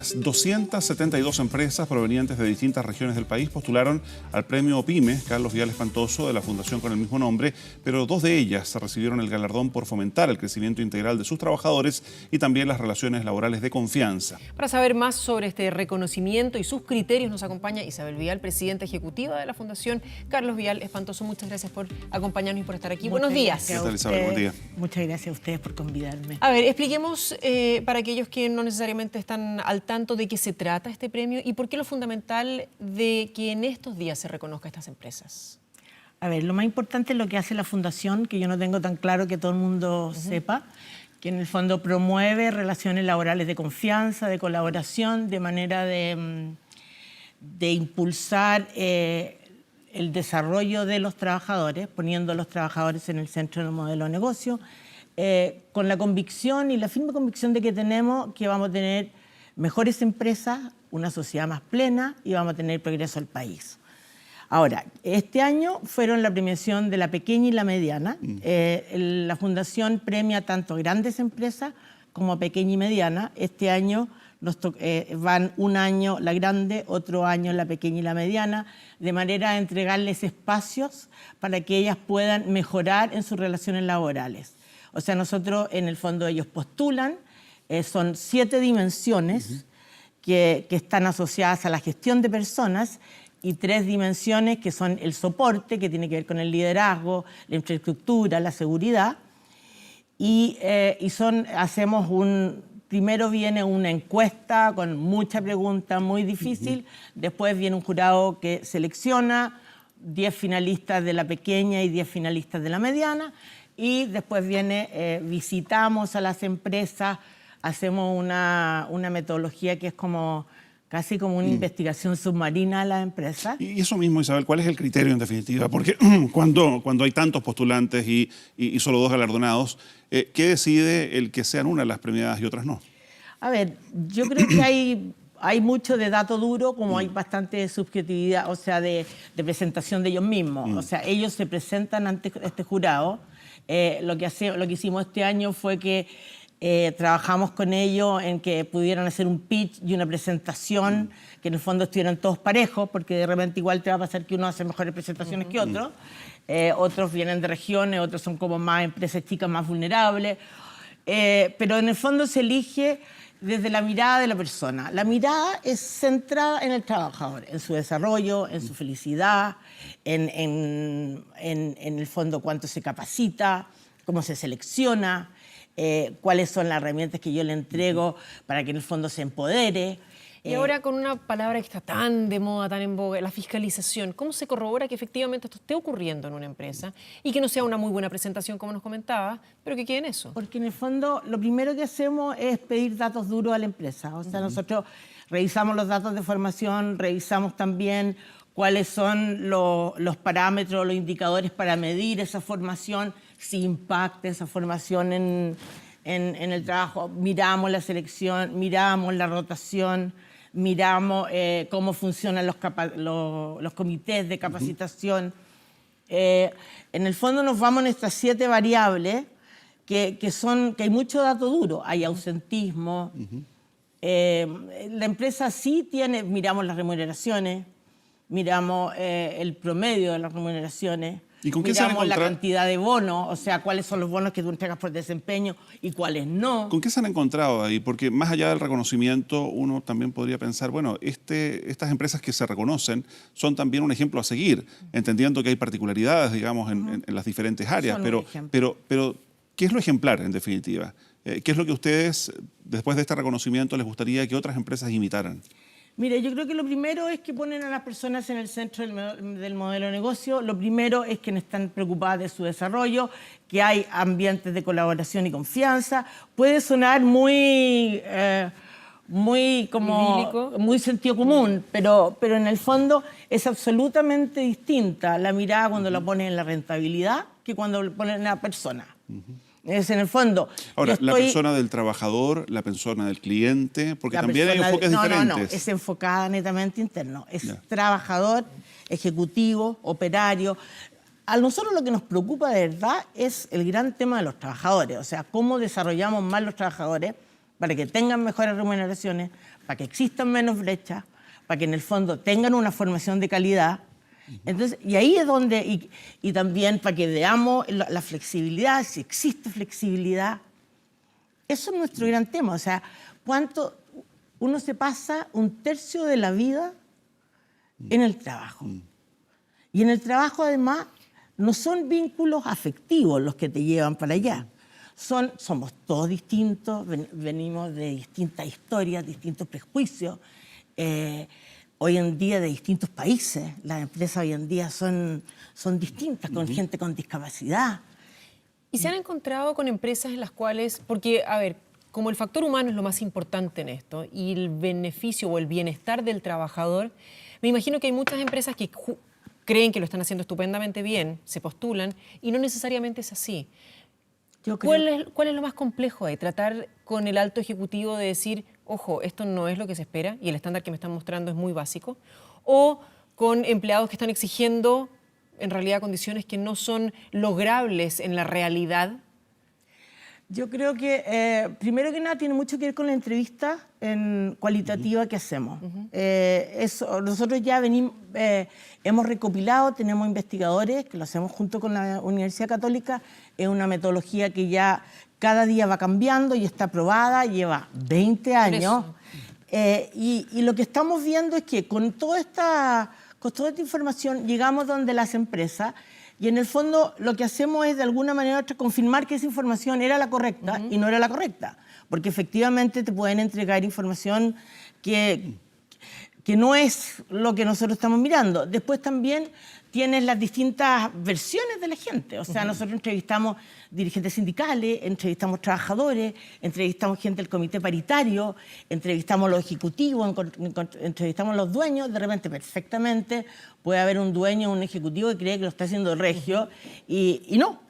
272 empresas provenientes de distintas regiones del país postularon al premio PYME Carlos Vial Espantoso de la fundación con el mismo nombre, pero 2 de ellas recibieron el galardón por fomentar el crecimiento integral de sus trabajadores y también las relaciones laborales de confianza. Para saber más sobre este reconocimiento y sus criterios nos acompaña Isabel Vial, presidenta ejecutiva de la Fundación Carlos Vial Espantoso. Muchas gracias por acompañarnos y por estar aquí. Buenos días. ¿Qué tal, Isabel? Buen día. Muchas gracias a ustedes por convidarme. A ver, expliquemos para aquellos que no necesariamente están al tanto de qué se trata este premio y por qué lo fundamental de que en estos días se reconozca a estas empresas. A ver, lo más importante es lo que hace la Fundación, que yo no tengo tan claro que todo el mundo sepa, que en el fondo promueve relaciones laborales de confianza, de colaboración, de manera de impulsar el desarrollo de los trabajadores, poniendo a los trabajadores en el centro del modelo de negocio, con la convicción y la firme convicción de que tenemos que vamos a tener mejores empresas, una sociedad más plena y vamos a tener progreso al país. Ahora, este año fueron la premiación de la pequeña y la mediana. La Fundación premia tanto a grandes empresas como a pequeña y mediana. Este año van un año la grande, otro año la pequeña y la mediana, de manera de entregarles espacios para que ellas puedan mejorar en sus relaciones laborales. O sea, nosotros en el fondo ellos postulan, son 7 dimensiones que están asociadas a la gestión de personas y 3 dimensiones que son el soporte, que tiene que ver con el liderazgo, la infraestructura, la seguridad. Primero viene una encuesta con mucha pregunta, muy difícil. Después viene un jurado que selecciona 10 finalistas de la pequeña y 10 finalistas de la mediana. Y después visitamos a las empresas, hacemos una metodología que es casi como una investigación submarina a las empresas. Y eso mismo, Isabel, ¿cuál es el criterio en definitiva? Porque cuando hay tantos postulantes y solo 2 galardonados, ¿qué decide el que sean unas las premiadas y otras no? A ver, yo creo que hay mucho de dato duro, como hay bastante subjetividad, o sea, de presentación de ellos mismos. O sea, ellos se presentan ante este jurado. Lo que hicimos este año fue que trabajamos con ellos en que pudieran hacer un pitch y una presentación, que en el fondo estuvieran todos parejos, porque de repente igual te va a pasar que uno hace mejores presentaciones que otros. Otros vienen de regiones, otros son como más empresas chicas, más vulnerables. Pero en el fondo se elige desde la mirada de la persona. La mirada es centrada en el trabajador, en su desarrollo, en su felicidad, en el fondo cuánto se capacita, cómo se selecciona, cuáles son las herramientas que yo le entrego para que en el fondo se empodere. Y ahora con una palabra que está tan de moda, tan en boga, la fiscalización, ¿cómo se corrobora que efectivamente esto esté ocurriendo en una empresa y que no sea una muy buena presentación, como nos comentaba, pero que quede en eso? Porque en el fondo lo primero que hacemos es pedir datos duros a la empresa. O sea, nosotros revisamos los datos de formación, revisamos también cuáles son los parámetros, los indicadores para medir esa formación, si impacta esa formación en el trabajo. Miramos la selección, miramos la rotación, miramos cómo funcionan los comités de capacitación. En el fondo nos vamos en estas 7 variables que hay mucho dato duro. Hay ausentismo. La empresa sí miramos las remuneraciones, miramos el promedio de las remuneraciones, ¿Y con qué miramos la cantidad de bonos, o sea, cuáles son los bonos que tú entregas por desempeño y cuáles no. ¿Con qué se han encontrado ahí? Porque más allá del reconocimiento, uno también podría pensar, bueno, estas empresas que se reconocen son también un ejemplo a seguir, entendiendo que hay particularidades, digamos, en las diferentes áreas, pero ¿qué es lo ejemplar, en definitiva? ¿Qué es lo que ustedes, después de este reconocimiento, les gustaría que otras empresas imitaran? Mire, yo creo que lo primero es que ponen a las personas en el centro del modelo de negocio. Lo primero es que están preocupadas de su desarrollo, que hay ambientes de colaboración y confianza. Puede sonar muy sentido común, pero en el fondo es absolutamente distinta la mirada cuando la ponen en la rentabilidad que cuando la ponen en la persona. Es en el fondo. Ahora, la persona del trabajador, la persona del cliente, porque también hay enfoques diferentes. No, es enfocada netamente interno. Es trabajador, ejecutivo, operario. A nosotros lo que nos preocupa de verdad es el gran tema de los trabajadores. O sea, cómo desarrollamos más los trabajadores para que tengan mejores remuneraciones, para que existan menos brechas, para que en el fondo tengan una formación de calidad. Entonces, y ahí es donde, y también para que veamos la flexibilidad, si existe flexibilidad. Eso es nuestro gran tema. O sea, cuánto uno se pasa un tercio de la vida en el trabajo. Y en el trabajo, además, no son vínculos afectivos los que te llevan para allá. Somos todos distintos, venimos de distintas historias, distintos prejuicios. Hoy en día de distintos países, las empresas hoy en día son distintas, con gente con discapacidad. ¿Y se han encontrado con empresas en las cuales, porque, a ver, como el factor humano es lo más importante en esto y el beneficio o el bienestar del trabajador, me imagino que hay muchas empresas que creen que lo están haciendo estupendamente bien, se postulan y no necesariamente es así. ¿Cuál es lo más complejo ahí? Tratar con el alto ejecutivo de decir, ojo, esto no es lo que se espera y el estándar que me están mostrando es muy básico, o con empleados que están exigiendo en realidad condiciones que no son logrables en la realidad. Yo creo que, primero que nada, tiene mucho que ver con la entrevista cualitativa que hacemos. Nosotros ya hemos recopilado, tenemos investigadores, que lo hacemos junto con la Universidad Católica. Es una metodología que ya cada día va cambiando y está aprobada, lleva 20 años. Y lo que estamos viendo es que con toda esta información llegamos donde las empresas. Y en el fondo lo que hacemos es de alguna manera u otra confirmar que esa información era la correcta y no era la correcta. Porque efectivamente te pueden entregar información que no es lo que nosotros estamos mirando. Después también tienes las distintas versiones de la gente. O sea, nosotros entrevistamos dirigentes sindicales, entrevistamos trabajadores, entrevistamos gente del comité paritario, entrevistamos a los ejecutivos, entrevistamos a los dueños. De repente, perfectamente, puede haber un dueño o un ejecutivo que cree que lo está haciendo regio y no.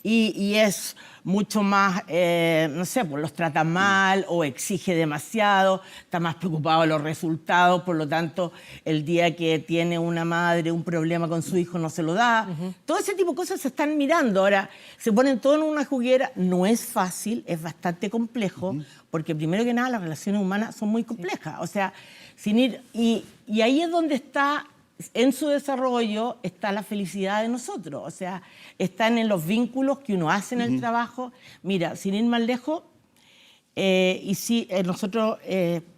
Y es mucho más, no sé, pues los trata mal o exige demasiado, está más preocupado de los resultados, por lo tanto, el día que tiene una madre un problema con su hijo no se lo da. Todo ese tipo de cosas se están mirando. Ahora, se ponen todo en una juguera. No es fácil, es bastante complejo, porque primero que nada las relaciones humanas son muy complejas. O sea, sin ir... Y ahí es donde está... En su desarrollo está la felicidad de nosotros, o sea, están en los vínculos que uno hace en el trabajo. Mira, sin ir más lejos, nosotros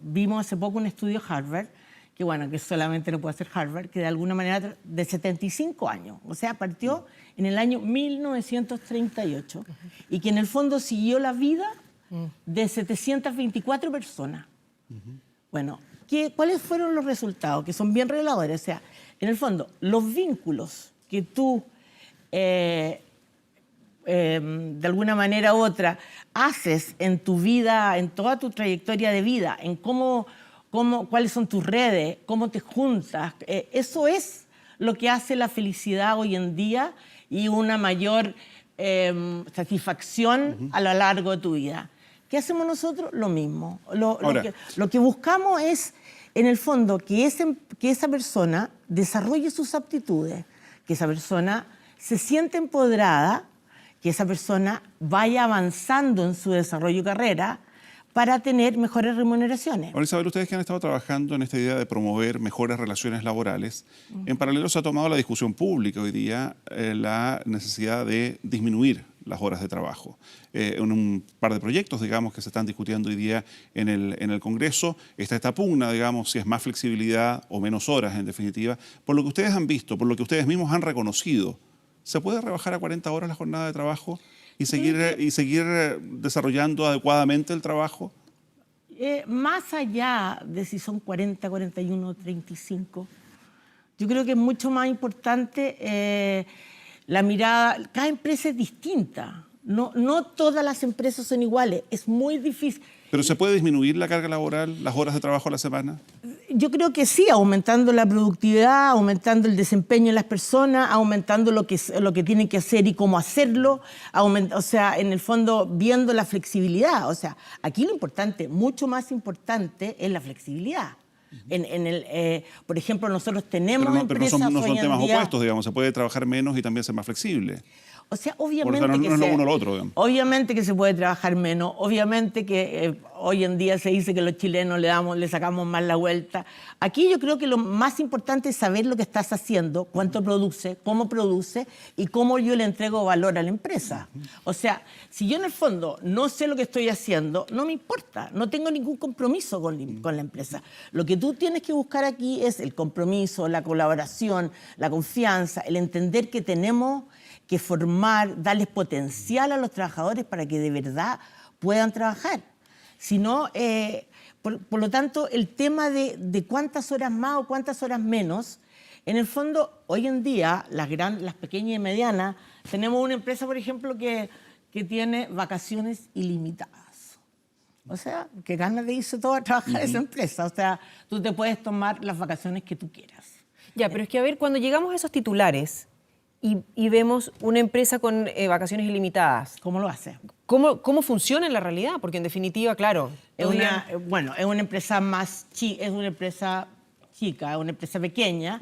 vimos hace poco un estudio Harvard, que bueno, que solamente lo puede hacer Harvard, que de alguna manera de 75 años, o sea, partió en el año 1938, y que en el fondo siguió la vida de 724 personas. Bueno, ¿cuáles fueron los resultados? Que son bien reveladores. O sea, en el fondo, los vínculos que tú, de alguna manera u otra, haces en tu vida, en toda tu trayectoria de vida, en cuáles son tus redes, cómo te juntas, eso es lo que hace la felicidad hoy en día y una mayor satisfacción a lo largo de tu vida. ¿Qué hacemos nosotros? Lo mismo. Lo que buscamos es, en el fondo, que esa persona desarrolle sus aptitudes, que esa persona se sienta empoderada, que esa persona vaya avanzando en su desarrollo y carrera para tener mejores remuneraciones. Ahora, Isabel, ustedes que han estado trabajando en esta idea de promover mejores relaciones laborales, en paralelo se ha tomado la discusión pública hoy día la necesidad de disminuir las horas de trabajo. En un par de proyectos, digamos, que se están discutiendo hoy día en el Congreso, está esta pugna, digamos, si es más flexibilidad o menos horas, en definitiva. Por lo que ustedes han visto, por lo que ustedes mismos han reconocido, ¿se puede rebajar a 40 horas la jornada de trabajo y seguir desarrollando adecuadamente el trabajo? Más allá de si son 40, 41, 35, yo creo que es mucho más importante la mirada. Cada empresa es distinta. No todas las empresas son iguales. Es muy difícil. ¿Pero se puede disminuir la carga laboral, las horas de trabajo a la semana? Yo creo que sí, aumentando la productividad, aumentando el desempeño de las personas, aumentando lo que tienen que hacer y cómo hacerlo, o sea, en el fondo, viendo la flexibilidad. O sea, aquí lo importante, mucho más importante, es la flexibilidad. Por ejemplo, nosotros tenemos empresas no son hoy en temas día. opuestos, digamos. Se puede trabajar menos y también ser más flexible. O sea, Por obviamente, eso no, que no es lo uno o lo otro, digamos. obviamente que se puede trabajar menos, obviamente que hoy en día se dice que los chilenos le sacamos más la vuelta. Aquí yo creo que lo más importante es saber lo que estás haciendo, cuánto produce, cómo produce y cómo yo le entrego valor a la empresa. O sea, si yo en el fondo no sé lo que estoy haciendo, no me importa, no tengo ningún compromiso con la empresa. Lo que tú tienes que buscar aquí es el compromiso, la colaboración, la confianza, el entender que tenemos que formar, darles potencial a los trabajadores para que de verdad puedan trabajar. Si no, por lo tanto, el tema de cuántas horas más o cuántas horas menos, en el fondo, hoy en día, las pequeñas y medianas, tenemos una empresa, por ejemplo, que tiene vacaciones ilimitadas. O sea, que ganas de irse todo a trabajar a esa empresa. O sea, tú te puedes tomar las vacaciones que tú quieras. Ya, pero es que a ver, cuando llegamos a esos titulares y vemos una empresa con vacaciones ilimitadas, ¿Cómo lo hace? ¿cómo funciona en la realidad? Porque en definitiva, claro, Es una empresa es una empresa chica, es una empresa pequeña,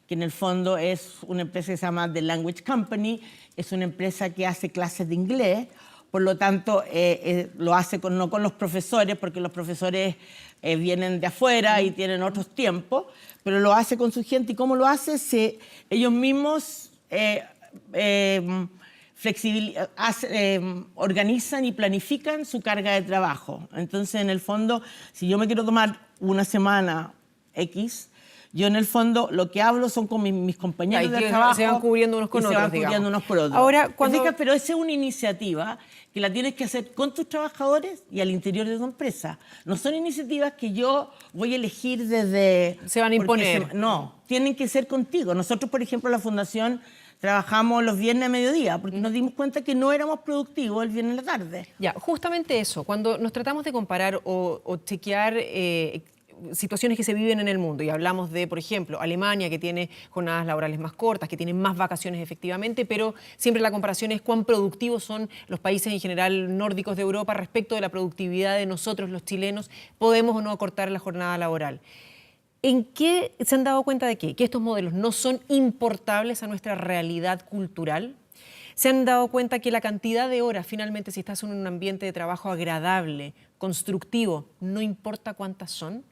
que en el fondo es una empresa que se llama The Language Company, es una empresa que hace clases de inglés, por lo tanto lo hace no con los profesores, porque los profesores vienen de afuera y tienen otros tiempos, pero lo hace con su gente. ¿Y cómo lo hace? Ellos mismos organizan y planifican su carga de trabajo. Entonces, en el fondo, si yo me quiero tomar una semana X, yo en el fondo lo que hablo son con mis compañeros de trabajo. Se van cubriendo unos con y otros, se van cubriendo unos por otros. Ahora, Pero esa es una iniciativa que la tienes que hacer con tus trabajadores y al interior de tu empresa. No son iniciativas que yo voy a elegir desde... Se van a imponer. No, tienen que ser contigo. Nosotros, por ejemplo, la Fundación trabajamos los viernes a mediodía porque nos dimos cuenta que no éramos productivos el viernes en la tarde. Ya, justamente eso, cuando nos tratamos de comparar o chequear situaciones que se viven en el mundo y hablamos de, por ejemplo, Alemania, que tiene jornadas laborales más cortas, que tiene más vacaciones efectivamente, pero siempre la comparación es cuán productivos son los países en general nórdicos de Europa respecto de la productividad de nosotros los chilenos, podemos o no acortar la jornada laboral. ¿En qué se han dado cuenta de qué? ¿Que estos modelos no son importables a nuestra realidad cultural? ¿Se han dado cuenta que la cantidad de horas, finalmente, si estás en un ambiente de trabajo agradable, constructivo, no importa cuántas son?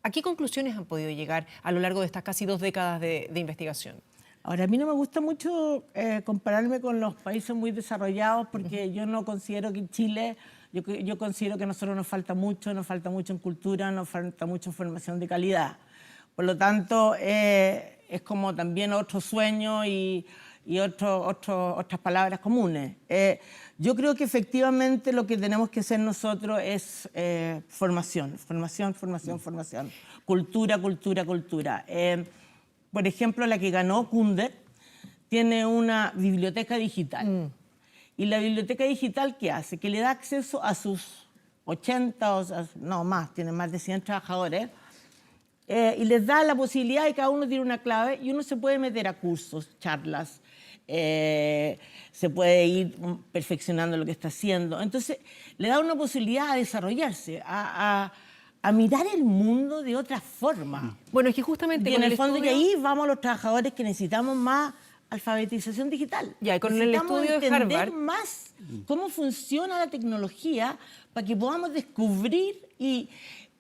¿A qué conclusiones han podido llegar a lo largo de estas casi 2 décadas de investigación? Ahora, a mí no me gusta mucho compararme con los países muy desarrollados porque yo no considero que en Chile, yo considero que a nosotros nos falta mucho en cultura, nos falta mucho en formación de calidad. Por lo tanto, es como también otro sueño y otras palabras comunes. Yo creo que efectivamente lo que tenemos que hacer nosotros es formación. Cultura. Por ejemplo, la que ganó Kunde tiene una biblioteca digital. Y la biblioteca digital, ¿qué hace? Que le da acceso a sus 80, no más, tiene más de 100 trabajadores, y les da la posibilidad de que cada uno tiene una clave y uno se puede meter a cursos, charlas, se puede ir perfeccionando lo que está haciendo. Entonces, le da una posibilidad a desarrollarse, a mirar el mundo de otra forma. Bueno, es que justamente y en el fondo, y ahí vamos a los trabajadores que necesitamos más alfabetización digital. Ya, y con el estudio de Harvard, entender más cómo funciona la tecnología para que podamos descubrir y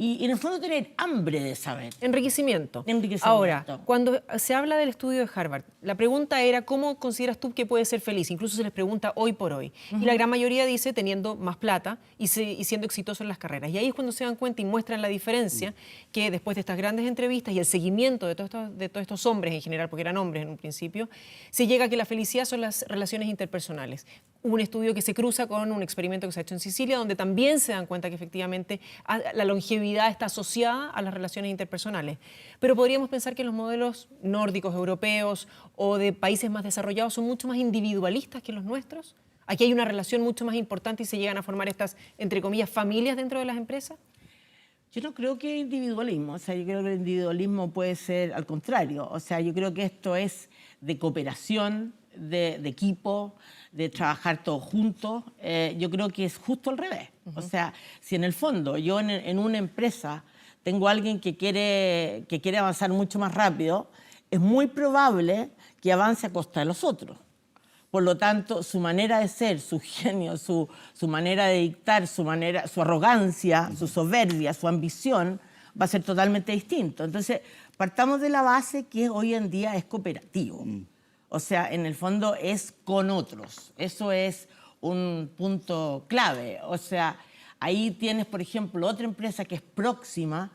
en el fondo tener hambre de saber. Enriquecimiento. Ahora, cuando se habla del estudio de Harvard, la pregunta era ¿cómo consideras tú que puedes ser feliz? Incluso se les pregunta hoy por hoy. Y la gran mayoría dice teniendo más plata y siendo exitoso en las carreras. Y ahí es cuando se dan cuenta y muestran la diferencia que después de estas grandes entrevistas y el seguimiento de todos estos hombres en general, porque eran hombres en un principio, se llega a que la felicidad son las relaciones interpersonales. Hubo un estudio que se cruza con un experimento que se ha hecho en Sicilia, donde también se dan cuenta que efectivamente la longevidad está asociada a las relaciones interpersonales. Pero podríamos pensar que los modelos nórdicos, europeos o de países más desarrollados son mucho más individualistas que los nuestros. Aquí hay una relación mucho más importante y se llegan a formar estas, entre comillas, familias dentro de las empresas. Yo no creo que individualismo, o sea, yo creo que el individualismo puede ser al contrario. O sea, yo creo que esto es de cooperación, de equipo, de trabajar todos juntos. Yo creo que es justo al revés. O sea, si en el fondo yo en una empresa tengo a alguien que quiere avanzar mucho más rápido, es muy probable que avance a costa de los otros. Por lo tanto, su manera de ser, su genio, su manera de dictar, su arrogancia, su soberbia, su ambición, va a ser totalmente distinto. Entonces, partamos de la base que hoy en día es cooperativo. O sea, en el fondo es con otros. Eso es un punto clave. O sea, ahí tienes, por ejemplo, otra empresa que es Próxima,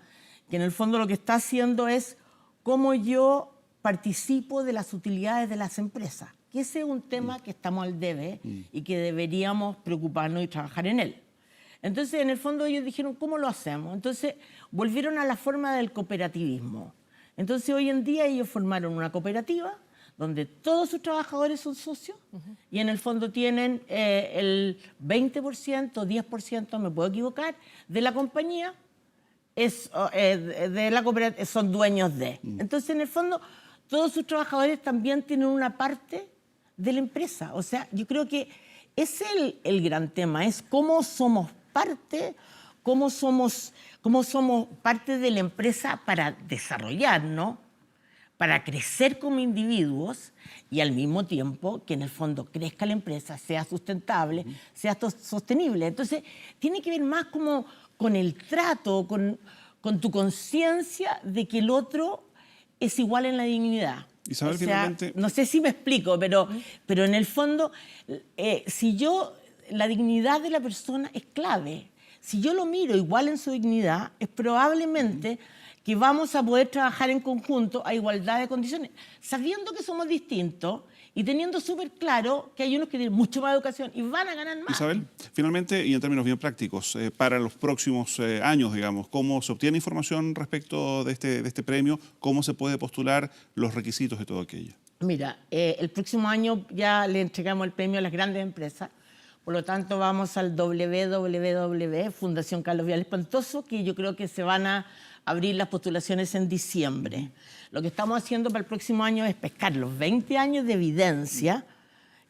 que en el fondo lo que está haciendo es cómo yo participo de las utilidades de las empresas. Que ese es un tema que estamos al debe y que deberíamos preocuparnos y trabajar en él. Entonces, en el fondo, ellos dijeron, ¿cómo lo hacemos? Entonces, volvieron a la forma del cooperativismo. Entonces, hoy en día ellos formaron una cooperativa donde todos sus trabajadores son socios y en el fondo tienen el 20%, 10%, me puedo equivocar, de la compañía de la cooperativa, son dueños de. Entonces, en el fondo, todos sus trabajadores también tienen una parte de la empresa. O sea, yo creo que es el gran tema, es cómo somos parte, cómo somos parte de la empresa para desarrollarnos, para crecer como individuos y al mismo tiempo que en el fondo crezca la empresa, sea sustentable, sea sostenible. Entonces, tiene que ver más como con el trato, con tu conciencia de que el otro es igual en la dignidad. Isabel, o sea, finalmente... no sé si me explico, pero en el fondo, la dignidad de la persona es clave. Si yo lo miro igual en su dignidad, es probablemente que vamos a poder trabajar en conjunto a igualdad de condiciones, sabiendo que somos distintos y teniendo súper claro que hay unos que tienen mucho más educación y van a ganar más. Isabel, finalmente, y en términos bien prácticos, para los próximos años, digamos, ¿cómo se obtiene información respecto de este premio? ¿Cómo se puede postular? ¿Los requisitos de todo aquello? Mira, el próximo año ya le entregamos el premio a las grandes empresas. Por lo tanto, vamos al www Fundación Carlos Vial Espantoso, que yo creo que se van a abrir las postulaciones en diciembre. Lo que estamos haciendo para el próximo año es pescar los 20 años de evidencia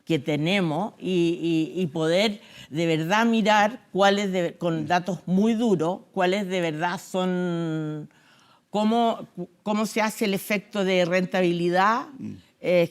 que tenemos y poder de verdad mirar cuáles, con datos muy duros, cuáles de verdad son, cómo se hace el efecto de rentabilidad,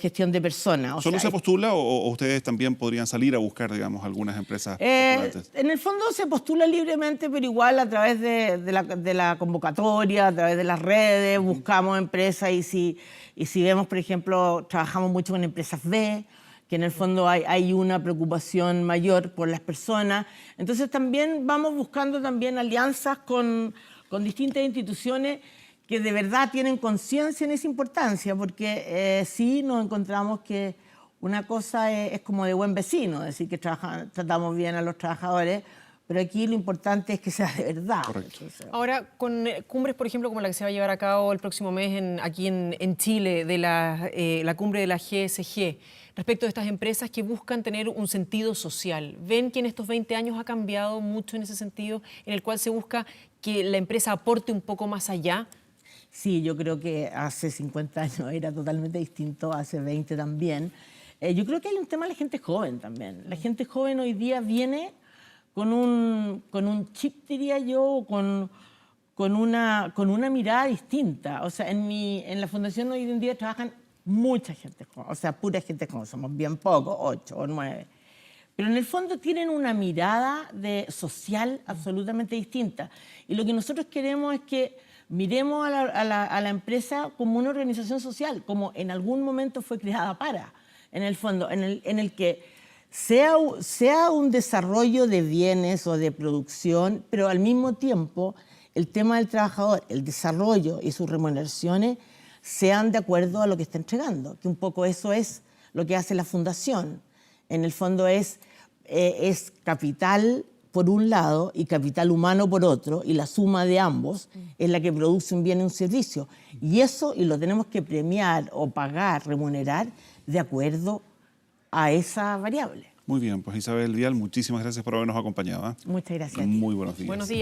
gestión de personas. ¿Solo se postula o ustedes también podrían salir a buscar, digamos, algunas empresas postulantes? En el fondo se postula libremente, pero igual a través de la convocatoria, a través de las redes, buscamos empresas y si vemos, por ejemplo, trabajamos mucho con empresas B, que en el fondo hay una preocupación mayor por las personas. Entonces también vamos buscando también alianzas con distintas instituciones que de verdad tienen conciencia en esa importancia, porque sí nos encontramos que una cosa es como de buen vecino, es decir, que tratamos bien a los trabajadores, pero aquí lo importante es que sea de verdad. Correcto. Entonces, Ahora, con cumbres, por ejemplo, como la que se va a llevar a cabo el próximo mes aquí en Chile, de la cumbre de la GSG, respecto de estas empresas que buscan tener un sentido social, ¿ven que en estos 20 años ha cambiado mucho en ese sentido, en el cual se busca que la empresa aporte un poco más allá? sí, yo creo que hace 50 años era totalmente distinto, hace 20 también. Yo creo que hay un tema de la gente joven también. La gente joven hoy día viene con un chip, diría yo, con una mirada distinta. O sea, en la fundación hoy en día trabajan mucha gente joven, o sea, pura gente joven, somos bien pocos, 8 o 9. Pero en el fondo tienen una mirada social absolutamente distinta. Y lo que nosotros queremos es que miremos a la empresa como una organización social, como en algún momento fue creada en el fondo, en el que sea un desarrollo de bienes o de producción, pero al mismo tiempo el tema del trabajador, el desarrollo y sus remuneraciones sean de acuerdo a lo que está entregando, que un poco eso es lo que hace la fundación. En el fondo es capital por un lado y capital humano por otro, y la suma de ambos es la que produce un bien y un servicio. Y eso lo tenemos que premiar o pagar, remunerar, de acuerdo a esa variable. Muy bien, pues Isabel Vial, muchísimas gracias por habernos acompañado. Muchas gracias. Muy buenos días. Buenos días.